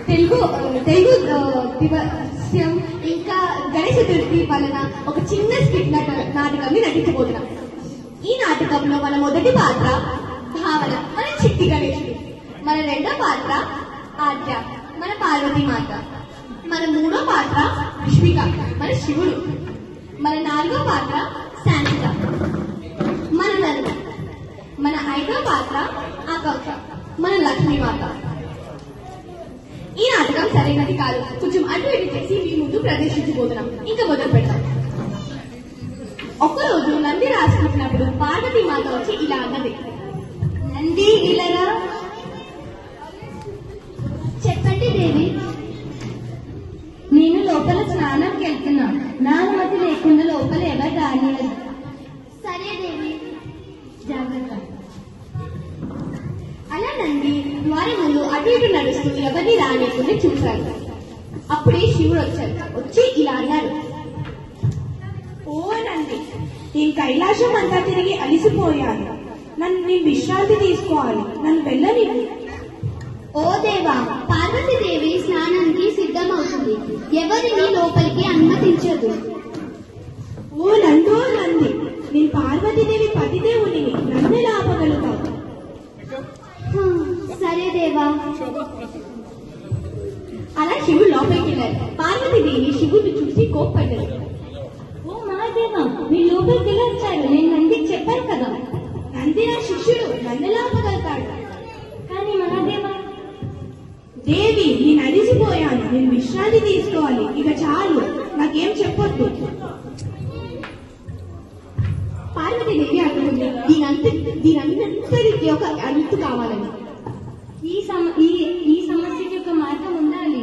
తెలుగు దివసం ఇంకా గణేశ చతుర్థి వలన ఒక చిన్న స్కిట్ నాటకాన్ని నటించబోతున్నాం. ఈ నాటకంలో మన మొదటి పాత్ర భావన, మన చిట్టి గణేశుడు. మన రెండో పాత్ర ఆద్య, మన పార్వతీమాత. మన మూడో పాత్ర విశ్విక, మన శివుడు. మన నాలుగో పాత్ర శాంతిక, మన నంద. మన ఐదో పాత్ర ఆకాంక్ష, మన లక్ష్మీమాత. ఈ నాటకం సరైనది కాదు, కొంచెం అటు ఇటు చేసి మీ ముందు ప్రదర్శించబోతున్నాం. ఇంకా మొదలు పెడతాం. ఒక్కరోజు నంది రాసుకుంటున్నప్పుడు పార్వతీమాత వచ్చి ఇలా అన్నది, నంది ఇలారా. చెప్పండి దేవి. నేను లోపల స్నానంకి వెళ్తున్నా, నా అనుమతి లేకుండా లోపల ఎవరు రానివ్వదు. సరే దేవి, జాగ్రత్త. అలా నంది ద్వారములు అటు ఇటు నడుస్తూ ఎవరిని రానియకుండా చూశారు. అప్పుడే శివుడు వచ్చి ఇలా అన్నారు, ఓ నంది, నేను కైలాసం అంతా తిరిగి అలిసిపోయాను. నేను విశ్రాంతి తీసుకోవాలి, నన్ను వెళ్ళనివ్వు. ఓ దేవా, పార్వతీదేవి స్నానానికి సిద్ధమవుతుంది, ఎవరిని లోపలికి అనుమతించదు. ఓ నందో నంది, నేను పార్వతీదేవి పతిదేవుని, నన్ను లాపగలుగుతావు. సరే దేవా. అలా శివుడు లోపలికి వెళ్ళారు. పార్వతీదేవి శివుడిని చూసి కోప్పడ్డారు. ఓ మహాదేవా, మీరు లోపలికి వెళ్ళి వచ్చారు, నేను నందికి చెప్పాను కదా. నంది నా శిష్యుడు, నన్ను లాపగలుగుతాడు. కానీ మహాదేవా, దేవి, నేను అలిసిపోయాను, నేను విశ్రాంతి తీసుకోవాలి, ఇక చాలు, నాకేం చెప్పొద్దు. పార్వతీదేవి అనుకుంది, దీనంతటికి ఒక అంతు కావాలని. ఈ సమస్యకి ఒక మార్గం ఉండాలి.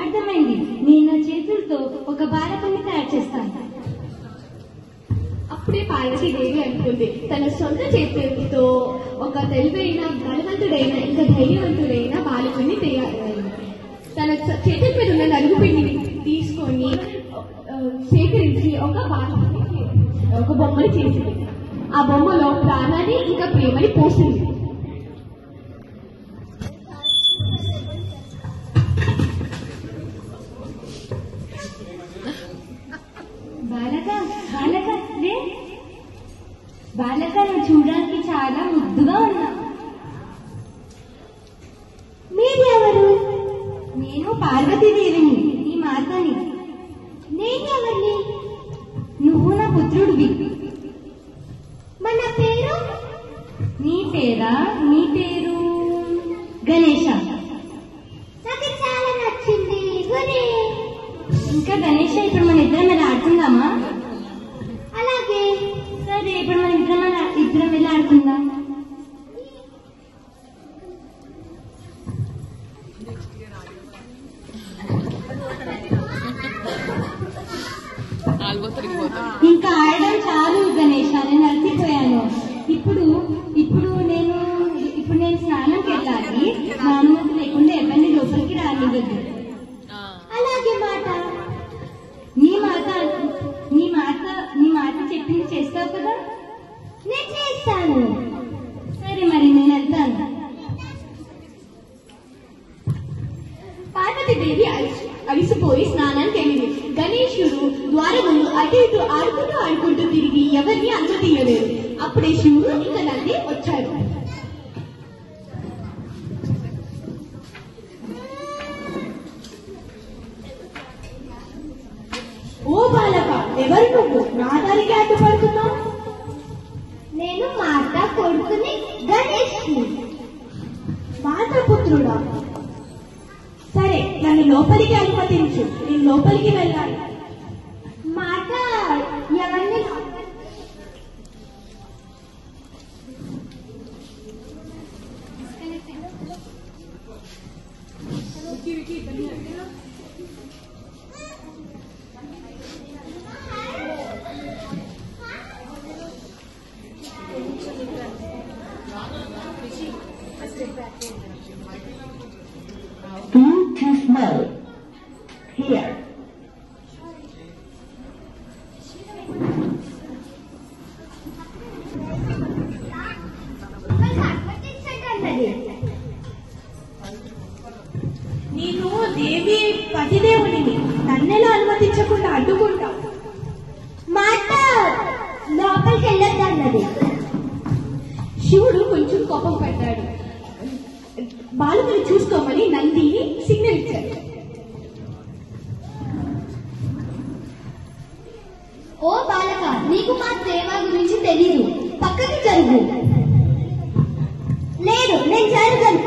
అర్థమైంది, నేను నా చేతులతో ఒక బాలకుని తయారు చేస్తాను. అప్పుడే పార్వతీదేవి అనుకుంది, తన సొంత చేతులతో ఒక తెలివైన, బలవంతుడైన, ఇంకా ధైర్యవంతుడైన బాలకుని తన చేతుల మీద ఉన్న నలుగుపిండిని తీసుకొని సేకరించి ఒక బొమ్మని చేసింది. ఆ బొమ్మలో ప్రాణాన్ని ఇంకా ప్రేమని పోసింది. బాలక, నువ్వు చూడడానికి చాలా ముద్దుగా ఉన్నా. మీరు ఎవరు? నేను పార్వతీదేవిని, ఈ మాతని. నేనెవరిని? నువ్వు నా పుత్రుడివి. మన పేరు? నీ పేరా? నీ పేరు గణేశ. నాకు చాలా నచ్చింది. ఇంకా గణేశ, ఇప్పుడు మన ఇద్దరం ఎలా ఆడుకుందామా? అలాగే. సరే, ఇప్పుడు మన ఇద్దరం ఎలా ఆడుకుందాం? ఇంకా ఆడడం చాలు గణేశ, నేను అలసిపోయాను. ఇప్పుడు నేను స్నానంకి వెళ్ళాలి, నా అనుమతి లేకుండా ఎవరిని లోపలికి రానివ్వద్దు. అలాగే మాట. నీ మాట చెప్పింది చేస్తావు కదా? నేను చేస్తాను. సరే, మరి నేను వెళ్తాను. పార్వతీదేవి అలిసిపోయి స్నానానికి వెళ్ళింది. గణేశుడు ద్వారములు అటు ఇటు ఆడుకుంటూ తిరిగి ఎవరిని అనుమతియలేదు. అప్పుడే శివుడు ఇంకా నంది వచ్చారు. ఓ బాలక, ఎవరు నువ్వు? నా దారికి అడ్డుపడుతున్నావు. నేను మాట కొడుకుని గణేష్ని. మాట పుత్రుడా? సరే, నన్ను లోపలికి అనుమతించు, నేను లోపలికి వెళ్ళాలి. మాట ఎవరిని? Too small. Here. నేను దేవి పతిదేవుడిని, నన్నెలా అనుమతించకుండా అడ్డుకుంటా? మాట లోపలికి వెళ్ళొద్దన్నది. శివుడు కొంచెం కోపం పడ్డాడు. బాలుకని చూసుకోమని నందిని సిగ్నల్ ఇచ్చాడు. ఓ బాలక, నీకు మా దేవ గురించి తెలీదు. పక్కకి జరుగు. లేదు, నేను జరగను.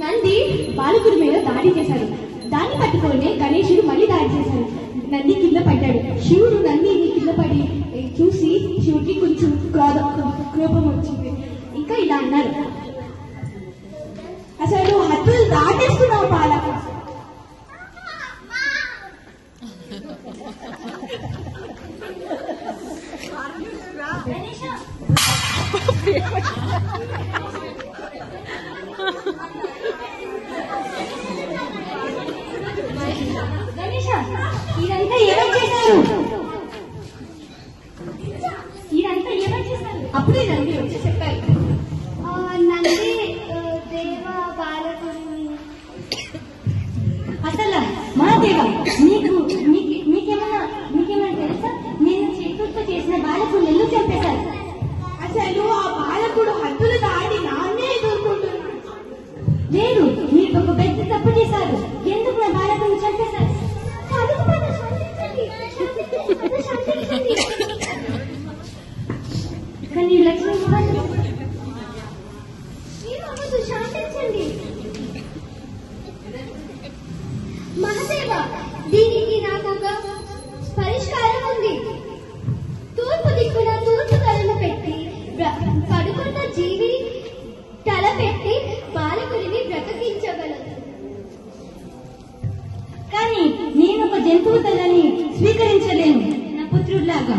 నంది బాలకుడి మీద దాడి చేశాడు. దాన్ని పట్టుకొని గణేశుడు మళ్ళీ దాడి చేశాడు. నంది కింద పడ్డాడు. శివుడు నందిని కింద పడి చూసి శివుడికి కొంచెం కోపం వచ్చింది. ఇంకా ఇలా అన్నారు, అసలు హద్దులు దాటేస్తున్నావు బాలక. గణేష, ఇదంతా ఎవరు చేశారు? ఇదంతా ఎవరు చేశారు? అప్పుడే నంది వచ్చి చెప్పారు, నంది దేవ బాలకుడిని. అసలు మహాదేవ, మీకేమన్నా తెలుసా? నేను చేతులతో చేసిన బాలకుడు ఎందుకు చంపేశారు? అసలు ఆ బాలకుడు హద్దులు దాటి నాన్నే ఎదుర్కొంటున్నాడు. లేదు, మీరు ఒక పెద్ద తప్పు చేశారు. ఎందుకు నా బాలకుడిని చంపేశారు? కానీ లక్ష్మి శాంతించండి. మహాదేవ, దీనికి నాకు ఒక పరిష్కారం ఉంది. తూర్పు దిక్కున తూర్పు తలను పెట్టి పడుకున్న జీవి తల పెట్టి బాలకుడిని బ్రతికించగలదు. కానీ నేను ఒక జంతువు తలని స్వీకరించలేను నా పుత్రుడిలాగా.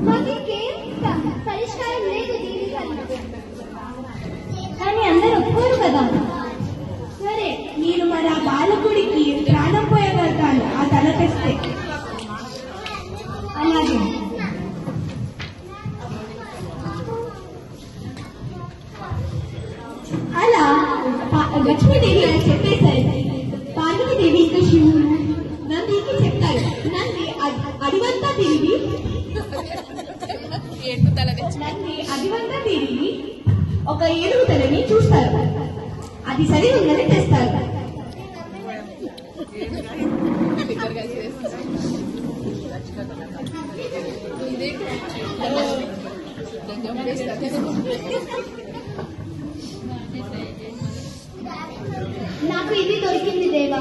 మాకేం పరిష్కారం లేదు దీనికన్నా. కానీ అందరూ ఒప్పుకోరు కదా. సరే, నేను మరి ఆ బాలకుడికి ప్రాణం పోయగలుగుతాను ఆ తల తెస్తే. అలాగే. అలా లక్ష్మీదేవి అని చెప్పేసరికి పార్వతీదేవి ఇంకా శివుడు నందికి చెప్తారు. నంది అడివంతా తిరిగి ఒక ఏనుగు తలని చూస్తారు. అది సరి ఉందని తెస్తారు. నాకు ఇది దొరికింది దేవా.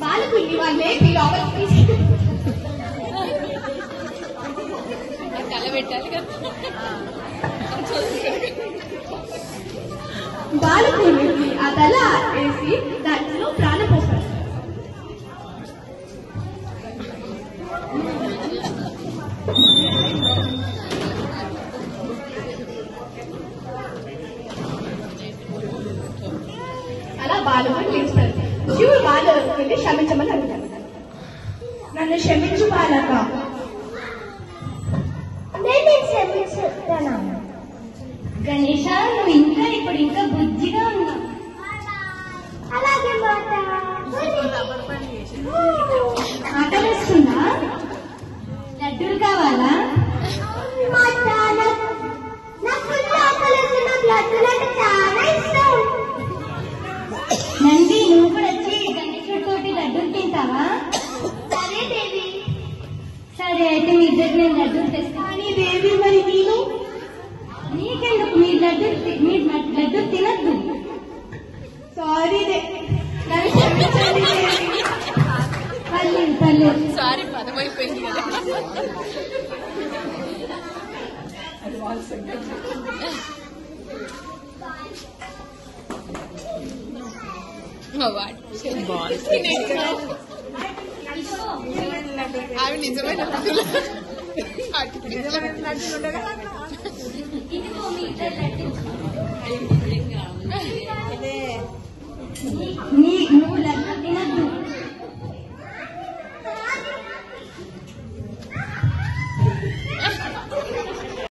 బాలకుడిని వాళ్ళే లోపలికి బాలకుడికి ఆ తల వేసి దాంట్లో ప్రాణం పోస్తారు. అలా బాలకుడిని పిలుస్తారు. శివుడు బాలకుడిని క్షమించమని అడుగుతారు. నన్ను క్షమించు బాలక. నేను క్షమిస్తున్నాను. గణేష, నువ్వు ఇంకా బుద్ధిగా ఉన్నావు. అలాగే మాట. ఆట వేస్తుందా? లడ్డూలు కావాలా? మాట, నాకు ఆకలిస్తున్న లడ్డూలంటే చాలా ఇష్టం. నంది, నువ్వు కూడా వచ్చి గణేశుడితోటి లడ్డూలు తింటావా? సరే దేవి. సరే, అయితే మీ ఇద్దరికి నేను లడ్డూలు తెస్తాను. కానీ దేవి, మరి నేను? నీకెందుకు? మీరు లడ్డూలు తినద్దు. సారీ నన్ను క్షమించండి దేవి. పర్లేదు. సారీ పదమైపోయింది కదా. బాగుంది. అవి నిజమైన నువ్వు